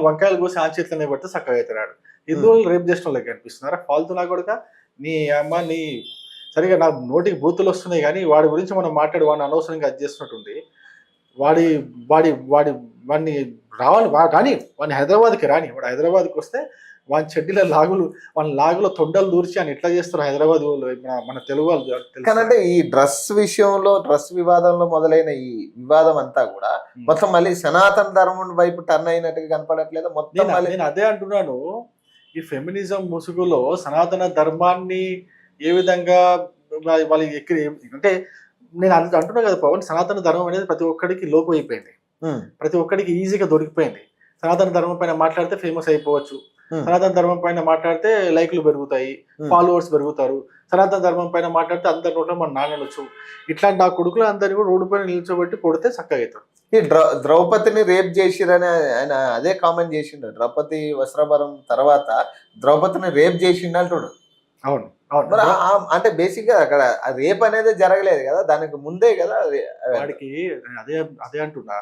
వంకాయలు కోసి ఆ చేతిలోనే పడితే చక్కగా అవుతున్నాడు. హిందువులు రేపు చేసిన వాళ్ళకి కనిపిస్తున్నారా ఫాల్తు నా కొడుక? నీ అమ్మ నీ సరిగా నాకు నోటికి బూతులు వస్తున్నాయి కానీ వాడి గురించి మనం మాట్లాడి వాడిని అనవసరంగా అది చేస్తున్నట్టుంది. వాడి వాడి వాడి వాడిని రావాలి కానీ వాడిని హైదరాబాద్కి రాని, వాడు హైదరాబాద్కి వస్తే వాని చెడ్డీల లాగులు వాళ్ళ లాగులో తొండలు దూర్చి అని ఎట్లా చేస్తారు హైదరాబాద్ వాళ్ళు, మన తెలుగు వాళ్ళు తెలుసు. కానంటే ఈ డ్రెస్ విషయంలో, డ్రెస్ వివాదంలో మొదలైన ఈ వివాదం అంతా కూడా మొత్తం మళ్ళీ సనాతన ధర్మం వైపు టర్న్ అయినట్టుగా కనపడట్లేదు మొత్తం. నేను అదే అంటున్నాను, ఈ ఫెమినిజం ముసుగులో సనాతన ధర్మాన్ని ఏ విధంగా వాళ్ళు అంటే నేను అంటున్నా కదా పవన్, సనాతన ధర్మం అనేది ప్రతి ఒక్కడికి లోపు అయిపోయింది, ప్రతి ఒక్కడికి ఈజీగా దొరికిపోయింది. సనాతన ధర్మం పైన మాట్లాడితే ఫేమస్ అయిపోవచ్చు, సనాతన ధర్మం పైన మాట్లాడితే లైక్లు పెరుగుతాయి, ఫాలోవర్స్ పెరుగుతారు, సనాతన ధర్మం పైన మాట్లాడితే అందరి నోట్లో మనం నానొచ్చు. ఇట్లాంటి నా కొడుకులు అందరినీ కూడా రోడ్డు పైన నిల్చోబెట్టి కొడితే చక్కగా అవుతారు. ఈ ద్రౌపదిని రేప్ చేసిరని ఆయన అదే కామెంట్ చేసిండు. ద్రౌపది వస్త్రాభరణం తర్వాత ద్రౌపదిని రేప్ చేసిండు అంటుడు. అవును, అంటే బేసిక్ గా అక్కడ రేప్ అనేది జరగలేదు కదా, దానికి ముందే కదా వాడికి. అదే అదే అంటున్నా,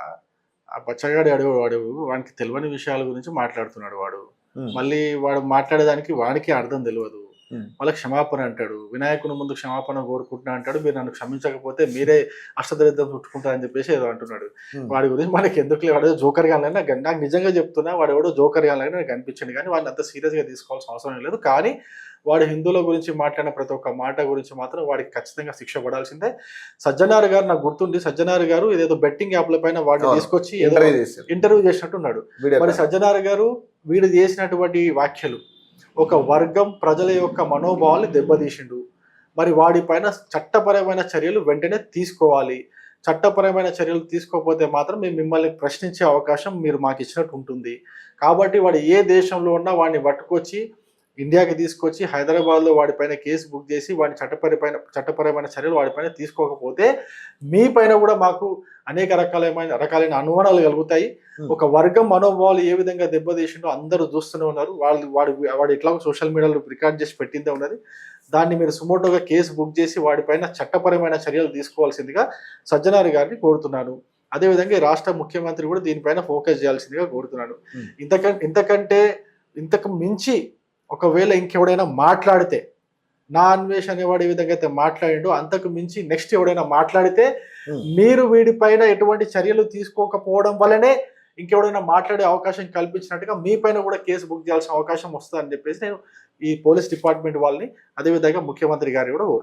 ఆ బచ్చగాడు వాడు వానికి తెలియని విషయాల గురించి మాట్లాడుతున్నాడు వాడు. మళ్ళీ వాడు మాట్లాడేదానికి వాడికి అర్థం తెలియదు, మళ్ళీ క్షమాపణ అంటాడు. వినాయకుని ముందు క్షమాపణ కోరుకుంటున్నా అంటాడు, మీరు నన్ను క్షమించకపోతే మీరే అష్టదరిద్రం చుట్టుకుంటారని చెప్పేసి ఏదో అంటున్నాడు. వాడి గురించి మనకి ఎందుకు వాడు జోకర్ గానే, నాకు నిజంగా చెప్తున్నా వాడు ఎవడో జోకర్ గానే నాకు అనిపించింది, కానీ వాడిని అంత సీరియస్ గా తీసుకోవాల్సిన అవసరం లేదు. కానీ వాడు హిందువుల గురించి మాట్లాడిన ప్రతి ఒక్క మాట గురించి మాత్రం వాడికి ఖచ్చితంగా శిక్ష పడాల్సిందే. సజ్జనార్ గారు నాకు గుర్తుంది, సజ్జనార్ గారు ఏదేదో బెట్టింగ్ యాప్ల పైన వాడిని తీసుకొచ్చి ఇంటర్వ్యూ చేసినట్టున్నాడు. మరి సజ్జనార్ గారు వీడు చేసినటువంటి వ్యాఖ్యలు ఒక వర్గం ప్రజల యొక్క మనోభావాన్ని దెబ్బతీసిండు. మరి వాడిపైన చట్టపరమైన చర్యలు వెంటనే తీసుకోవాలి. చట్టపరమైన చర్యలు తీసుకోకపోతే మాత్రం మేము మిమ్మల్ని ప్రశ్నించే అవకాశం మీరు మాకు ఇచ్చినట్టు ఉంటుంది. కాబట్టి వాడు ఏ దేశంలో ఉన్నా వాడిని పట్టుకొచ్చి ఇండియాకి తీసుకొచ్చి హైదరాబాద్లో వాడిపైన కేసు బుక్ చేసి వాడిని చట్టపరమైన చర్యలు వాడిపైన తీసుకోకపోతే మీ పైన కూడా మాకు అనేక రకాలైన అనుమానాలు కలుగుతాయి. ఒక వర్గం మనోభావాలు ఏ విధంగా దెబ్బతీసిండో అందరూ చూస్తూనే ఉన్నారు. వాడు ఎట్లాగో సోషల్ మీడియాలో రికార్డ్ చేసి పెట్టిందే ఉన్నది. దాన్ని మీరు సుమోటోగా కేసు బుక్ చేసి వాడిపైన చట్టపరమైన చర్యలు తీసుకోవాల్సిందిగా సజ్జనార్ గారిని కోరుతున్నాను. అదేవిధంగా రాష్ట్ర ముఖ్యమంత్రి కూడా దీనిపైన ఫోకస్ చేయాల్సిందిగా కోరుతున్నాను. ఇంతకు మించి ఒకవేళ ఇంకెవడైనా మాట్లాడితే, నా అన్వేష్ అనేవాడు ఏ విధంగా అయితే మాట్లాడిండో అంతకు మించి నెక్స్ట్ ఎవడైనా మాట్లాడితే మీరు వీడిపైన ఎటువంటి చర్యలు తీసుకోకపోవడం వల్లనే ఇంకెవడైనా మాట్లాడే అవకాశం కల్పించినట్టుగా మీ పైన కూడా కేసు బుక్ చేయాల్సిన అవకాశం వస్తుందని చెప్పేసి నేను ఈ పోలీస్ డిపార్ట్మెంట్ వాళ్ళని, అదేవిధంగా ముఖ్యమంత్రి గారిని కూడా